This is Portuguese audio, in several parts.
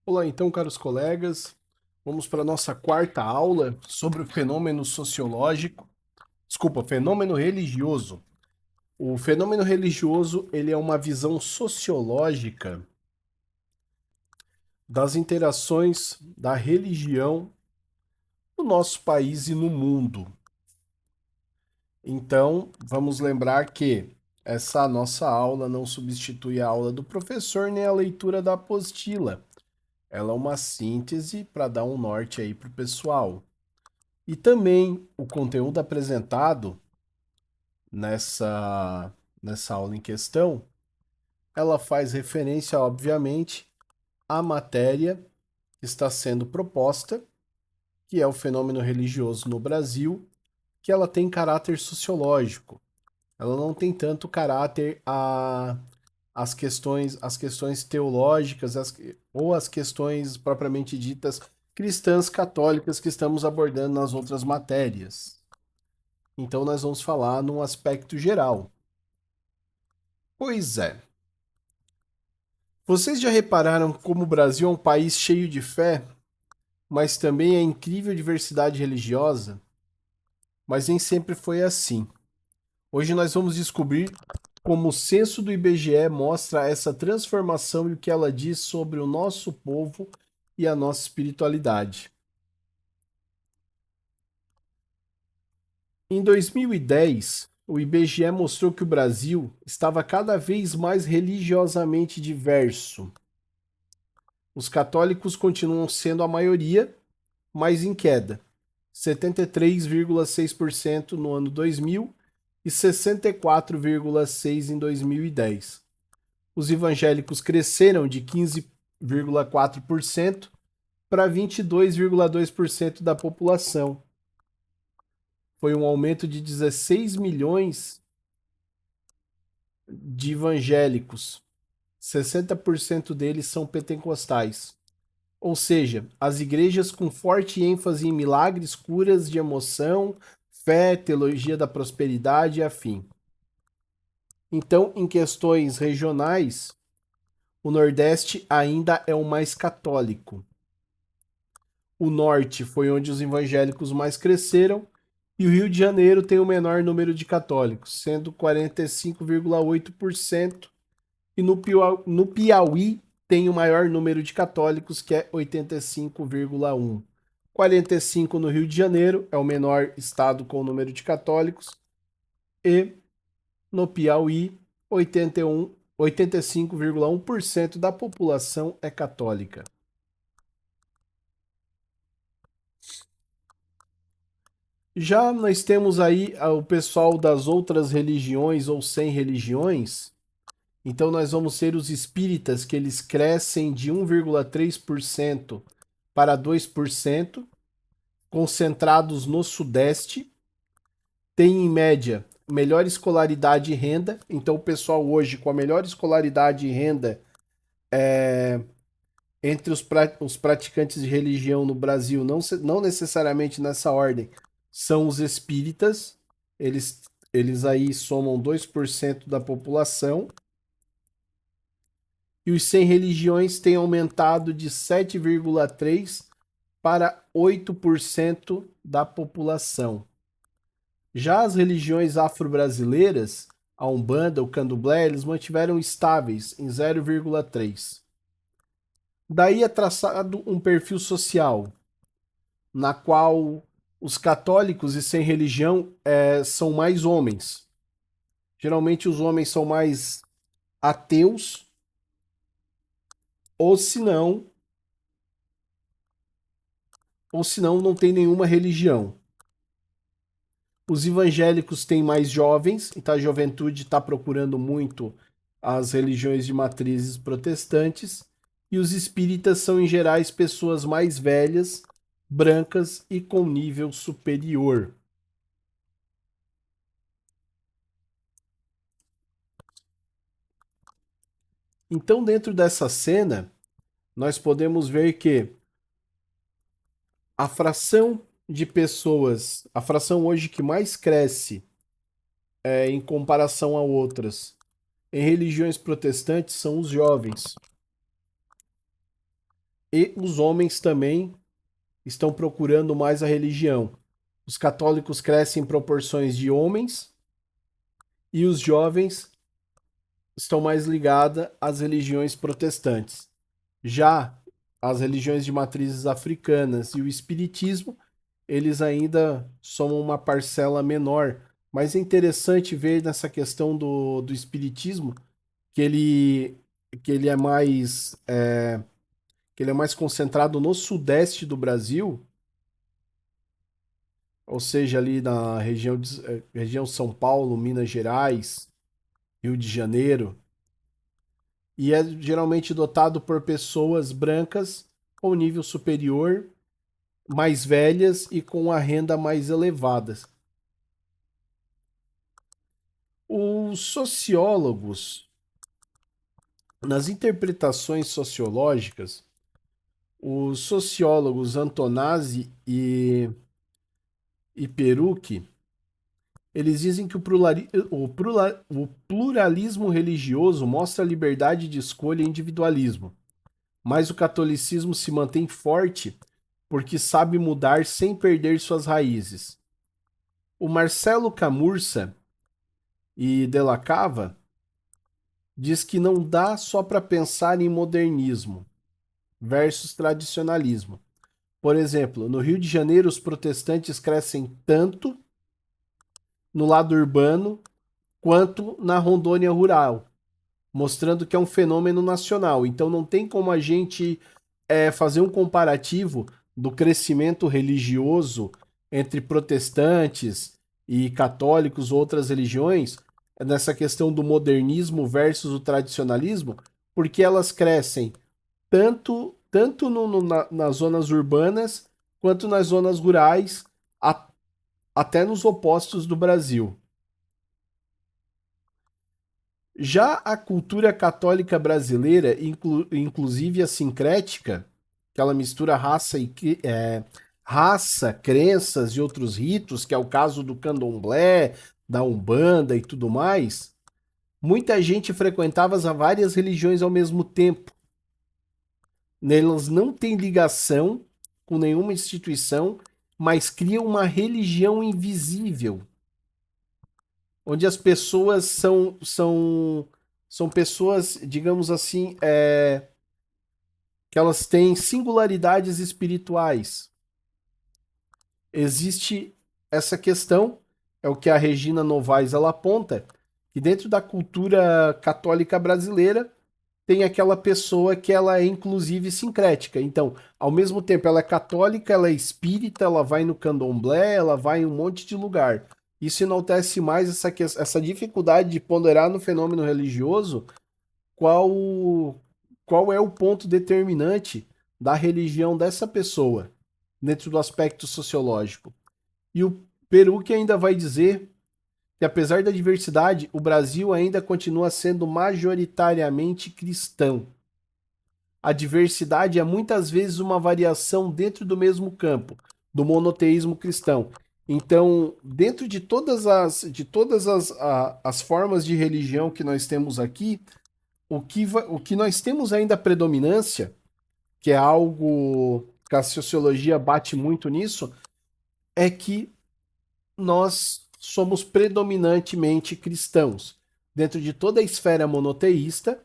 Olá, então, caros colegas, vamos para a nossa quarta aula sobre o fenômeno sociológico, fenômeno religioso. O fenômeno religioso, ele é uma visão sociológica das interações da religião no nosso país e no mundo. Então, vamos lembrar que essa nossa aula não substitui a aula do professor nem a leitura da apostila. Ela é uma síntese para dar um norte aí para o pessoal. E também o conteúdo apresentado nessa, nessa aula em questão, ela faz referência, obviamente, à matéria que está sendo proposta, que é o fenômeno religioso no Brasil, que ela tem caráter sociológico. Ela não tem tanto caráter as questões teológicas ou as questões propriamente ditas cristãs católicas que estamos abordando nas outras matérias. Então, nós vamos falar num aspecto geral. Pois é. Vocês já repararam como o Brasil é um país cheio de fé, mas também é incrível diversidade religiosa? Mas nem sempre foi assim. Hoje nós vamos descobrir como o censo do IBGE mostra essa transformação e o que ela diz sobre o nosso povo e a nossa espiritualidade. Em 2010, o IBGE mostrou que o Brasil estava cada vez mais religiosamente diverso. Os católicos continuam sendo a maioria, mas em queda. 73,6% no ano 2000 e 64,6% em 2010. Os evangélicos cresceram de 15,4% para 22,2% da população. Foi um aumento de 16 milhões de evangélicos. 60% deles são pentecostais. Ou seja, as igrejas com forte ênfase em milagres, curas de emoção, fé, teologia da prosperidade e afim. Então, em questões regionais, o Nordeste ainda é o mais católico. O Norte foi onde os evangélicos mais cresceram e o Rio de Janeiro tem o menor número de católicos, sendo 45,8%, e no Piauí tem o maior número de católicos, que é 85,1%. 45 no Rio de Janeiro, é o menor estado com o número de católicos, e no Piauí, 85,1% da população é católica. Já nós temos aí o pessoal das outras religiões ou sem religiões. Então nós vamos ser os espíritas, que eles crescem de 1,3% para 2%, concentrados no Sudeste, tem em média melhor escolaridade e renda. Então o pessoal hoje com a melhor escolaridade e renda entre os praticantes de religião no Brasil, não necessariamente nessa ordem, são os espíritas. Eles aí somam 2% da população. E os sem religiões têm aumentado de 7,3% para 8% da população. Já as religiões afro-brasileiras, a Umbanda, o Candomblé, eles mantiveram estáveis em 0,3%. Daí é traçado um perfil social, na qual os católicos e sem religião são mais homens. Geralmente os homens são mais ateus, ou se não, não tem nenhuma religião. Os evangélicos têm mais jovens, então a juventude está procurando muito as religiões de matrizes protestantes, e os espíritas são, em gerais, pessoas mais velhas, brancas e com nível superior. Então, dentro dessa cena, nós podemos ver que a fração de pessoas, a fração hoje que mais cresce em comparação a outras em religiões protestantes são os jovens. e os homens também estão procurando mais a religião. Os católicos crescem em proporções de homens e os jovens estão mais ligados às religiões protestantes. Já as religiões de matrizes africanas e o espiritismo, eles ainda são uma parcela menor. Mas é interessante ver nessa questão do espiritismo que que ele é mais que ele é mais concentrado no sudeste do Brasil, ou seja, ali na região São Paulo, Minas Gerais, Rio de Janeiro, e é geralmente dotado por pessoas brancas com nível superior, mais velhas e com a renda mais elevada. Os sociólogos, nas interpretações sociológicas, os sociólogos Antonazzi e Perucchi, eles dizem que o pluralismo religioso mostra a liberdade de escolha e individualismo, mas o catolicismo se mantém forte porque sabe mudar sem perder suas raízes. O Marcelo Camurça e Della Cava diz que não dá só para pensar em modernismo versus tradicionalismo. Por exemplo, no Rio de Janeiro os protestantes crescem tanto no lado urbano quanto na Rondônia rural, mostrando que é um fenômeno nacional. Então não tem como a gente fazer um comparativo do crescimento religioso entre protestantes e católicos ou outras religiões nessa questão do modernismo versus o tradicionalismo, porque elas crescem tanto nas zonas urbanas quanto nas zonas rurais, a, até nos opostos do Brasil. Já a cultura católica brasileira, inclusive a sincrética, que ela mistura raça, crenças e outros ritos, que é o caso do candomblé, da umbanda e tudo mais, muita gente frequentava as várias religiões ao mesmo tempo. Elas não têm ligação com nenhuma instituição, mas criam uma religião invisível, onde as pessoas são pessoas, digamos assim, que elas têm singularidades espirituais. Existe essa questão, é o que a Regina Novaes ela aponta, que dentro da cultura católica brasileira tem aquela pessoa que ela é inclusive sincrética. Então, ao mesmo tempo, ela é católica, ela é espírita, ela vai no candomblé, ela vai em um monte de lugar. Isso enaltece mais essa dificuldade de ponderar no fenômeno religioso qual, qual é o ponto determinante da religião dessa pessoa, dentro do aspecto sociológico. E o Peru que ainda vai dizer que, apesar da diversidade, o Brasil ainda continua sendo majoritariamente cristão. A diversidade é muitas vezes uma variação dentro do mesmo campo, do monoteísmo cristão. Então, dentro de todas as formas de religião que nós temos aqui, o que nós temos ainda predominância, que é algo que a sociologia bate muito nisso, é que nós somos predominantemente cristãos. Dentro de toda a esfera monoteísta,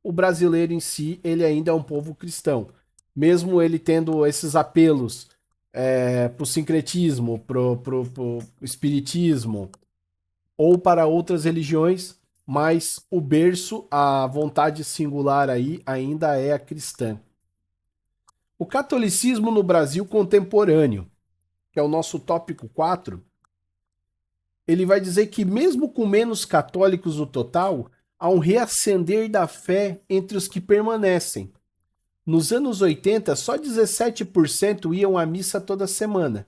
o brasileiro em si, ele ainda é um povo cristão. Mesmo ele tendo esses apelos para o sincretismo, para o espiritismo ou para outras religiões, mas o berço, a vontade singular aí ainda é a cristã. O catolicismo no Brasil contemporâneo, que é o nosso tópico 4, ele vai dizer que mesmo com menos católicos no total, há um reacender da fé entre os que permanecem. Nos anos 80, só 17% iam à missa toda semana.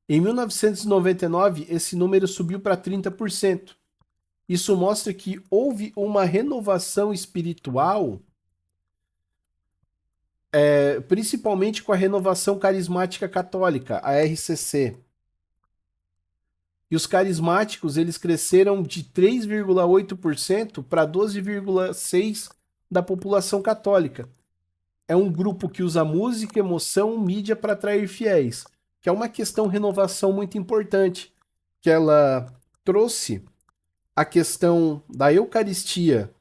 Em 1999, esse número subiu para 30%. Isso mostra que houve uma renovação espiritual, principalmente com a renovação carismática católica, a RCC. E os carismáticos, eles cresceram de 3,8% para 12,6% da população católica. é um grupo que usa música, emoção, mídia para atrair fiéis, que é uma questão renovação muito importante, que ela trouxe a questão da Eucaristia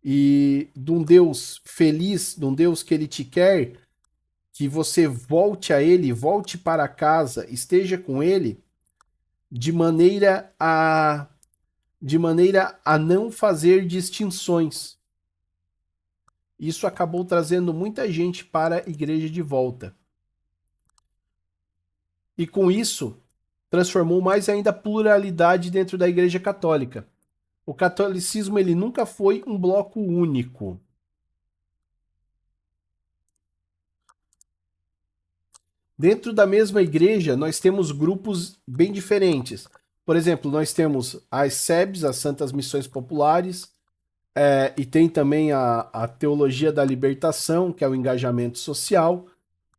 e de um Deus feliz, de um Deus que ele te quer, que você volte a ele, volte para casa, esteja com ele, de maneira a não fazer distinções. Isso acabou trazendo muita gente para a igreja de volta. E com isso, transformou mais ainda a pluralidade dentro da Igreja Católica. O catolicismo ele nunca foi um bloco único. Dentro da mesma igreja, nós temos grupos bem diferentes. Por exemplo, nós temos as SEBs, as Santas Missões Populares, e tem também a Teologia da Libertação, que é o engajamento social,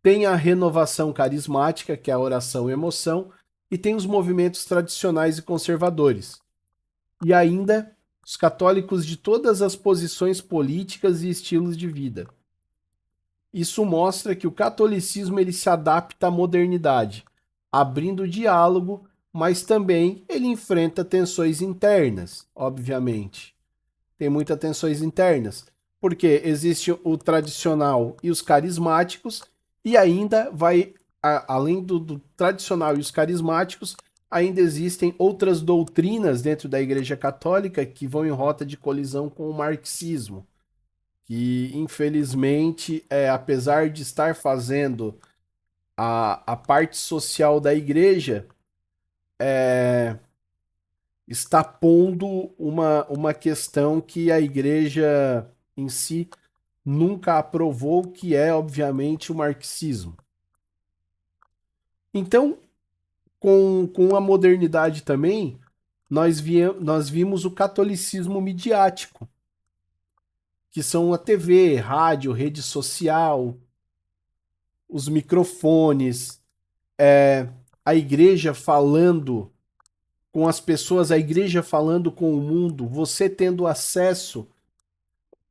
tem a Renovação Carismática, que é a oração e emoção, e tem os movimentos tradicionais e conservadores. E ainda os católicos de todas as posições políticas e estilos de vida. Isso mostra que o catolicismo ele se adapta à modernidade, abrindo diálogo, mas também ele enfrenta tensões internas, obviamente. Tem muitas tensões internas, porque existe o tradicional e os carismáticos, e ainda vai, além do tradicional e os carismáticos, ainda existem outras doutrinas dentro da Igreja Católica que vão em rota de colisão com o marxismo, que infelizmente, apesar de estar fazendo a parte social da igreja, está pondo uma questão que a igreja em si nunca aprovou, que é, obviamente, o marxismo. Então, com a modernidade também, nós vimos o catolicismo midiático, que são a TV, rádio, rede social, os microfones, a igreja falando com as pessoas, a igreja falando com o mundo, você tendo acesso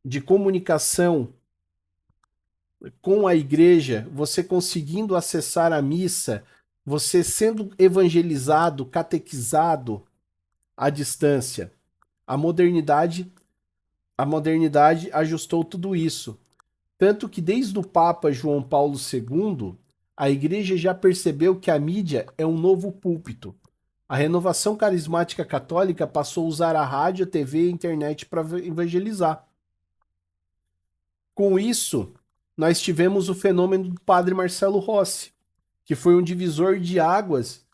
de comunicação com a igreja, você conseguindo acessar a missa, você sendo evangelizado, catequizado à distância. A modernidade, a modernidade ajustou tudo isso. Tanto que desde o Papa João Paulo II, a igreja já percebeu que a mídia é um novo púlpito. A renovação carismática católica passou a usar a rádio, a TV e a internet para evangelizar. Com isso, nós tivemos o fenômeno do padre Marcelo Rossi, que foi um divisor de águas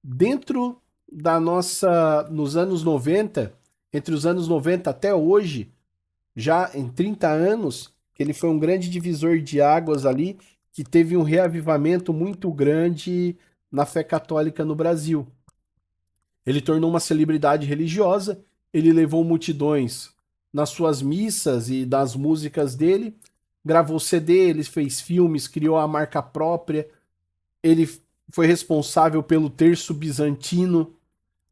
dentro da nossa, nos anos 90, entre os anos 90 até hoje, já em 30 anos, que ele foi um grande divisor de águas ali, que teve um reavivamento muito grande na fé católica no Brasil. Ele tornou uma celebridade religiosa, ele levou multidões nas suas missas e das músicas dele, gravou CD, ele fez filmes, criou a marca própria, ele foi responsável pelo terço bizantino.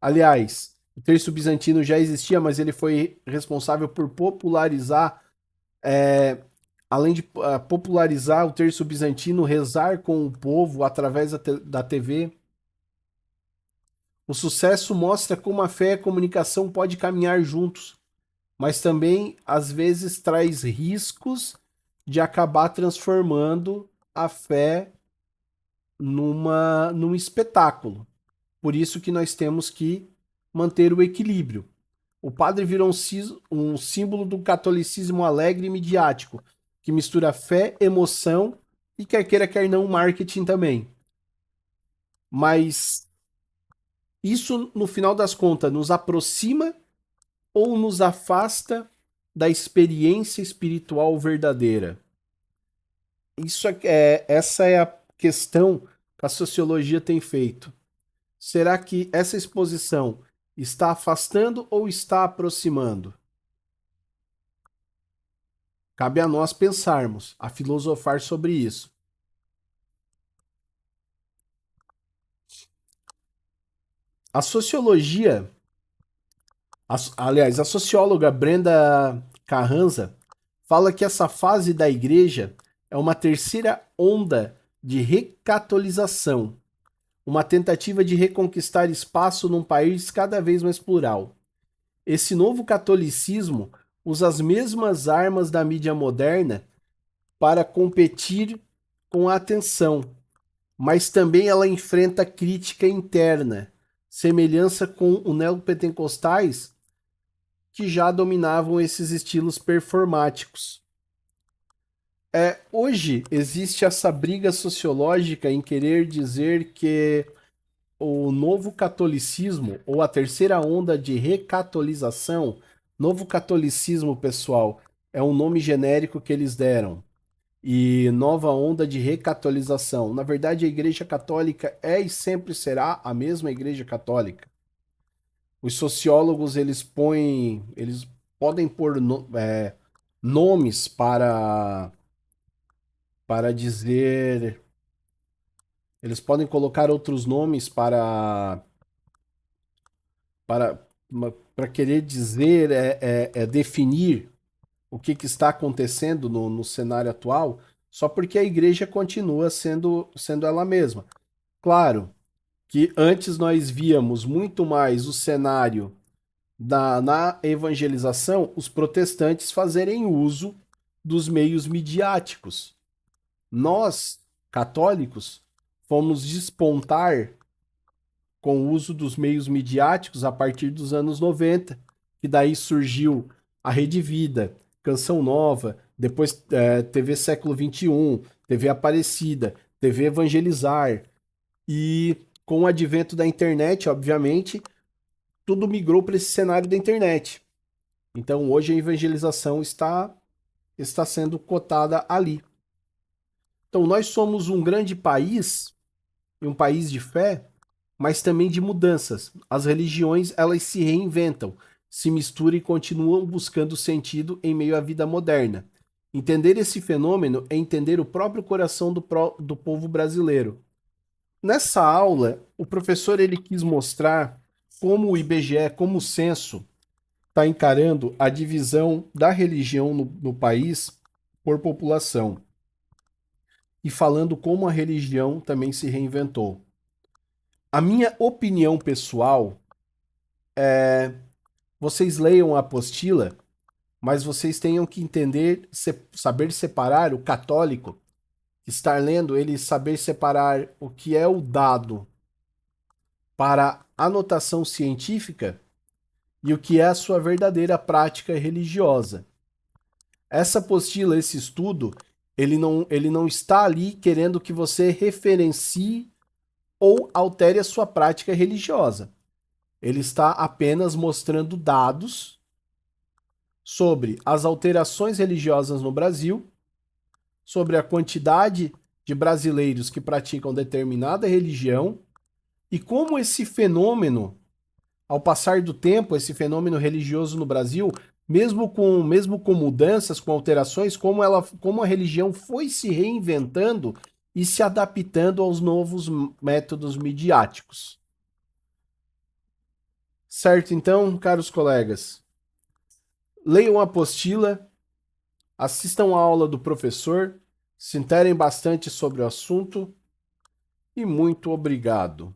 Aliás, o terço bizantino já existia, mas ele foi responsável por popularizar, além de popularizar o terço bizantino, rezar com o povo através da TV. O sucesso mostra como a fé e a comunicação podem caminhar juntos, mas também às vezes traz riscos de acabar transformando a fé num espetáculo. Por isso que nós temos que manter o equilíbrio. O padre virou um símbolo do catolicismo alegre e midiático, que mistura fé, emoção e quer queira, quer não, marketing também. Mas isso, no final das contas, nos aproxima ou nos afasta da experiência espiritual verdadeira? Essa é a questão que a sociologia tem feito. Será que essa exposição está afastando ou está aproximando? Cabe a nós pensarmos, a filosofar sobre isso. A sociologia, aliás, a socióloga Brenda Carranza fala que essa fase da igreja é uma terceira onda de recatolização, uma tentativa de reconquistar espaço num país cada vez mais plural. Esse novo catolicismo usa as mesmas armas da mídia moderna para competir com a atenção, mas também ela enfrenta crítica interna, semelhança com os neopentecostais que já dominavam esses estilos performáticos. Hoje existe essa briga sociológica em querer dizer que o novo catolicismo, ou a terceira onda de recatolização, novo catolicismo, pessoal, é um nome genérico que eles deram. E nova onda de recatolização. Na verdade, a Igreja Católica é e sempre será a mesma Igreja Católica. Os sociólogos, eles podem pôr nomes para dizer, eles podem colocar outros nomes para, para querer dizer, definir o que está acontecendo no cenário atual, só porque a igreja continua sendo ela mesma. Claro que antes nós víamos muito mais o cenário na evangelização, os protestantes fazerem uso dos meios midiáticos. Nós, católicos, fomos despontar com o uso dos meios midiáticos a partir dos anos 90, que daí surgiu a Rede Vida, Canção Nova, depois TV Século XXI, TV Aparecida, TV Evangelizar. E com o advento da internet, obviamente, tudo migrou para esse cenário da internet. Então hoje a evangelização está sendo cotada ali. Então nós somos um grande país, e um país de fé, mas também de mudanças. As religiões, elas se reinventam, se misturam e continuam buscando sentido em meio à vida moderna. Entender esse fenômeno é entender o próprio coração do povo brasileiro. Nessa aula, o professor ele quis mostrar como o IBGE, como o censo, está encarando a divisão da religião no país por população e falando como a religião também se reinventou. A minha opinião pessoal é: vocês leiam a apostila, mas vocês tenham que entender, saber separar o católico, estar lendo ele, saber separar o que é o dado para anotação científica e o que é a sua verdadeira prática religiosa. Essa apostila, esse estudo, ele não está ali querendo que você referencie ou altere a sua prática religiosa. Ele está apenas mostrando dados sobre as alterações religiosas no Brasil, sobre a quantidade de brasileiros que praticam determinada religião e como esse fenômeno, ao passar do tempo, esse fenômeno religioso no Brasil, mesmo com mudanças, com alterações, como a religião foi se reinventando e se adaptando aos novos métodos midiáticos. Certo, então, caros colegas, leiam a apostila, assistam a aula do professor, se interem bastante sobre o assunto e muito obrigado.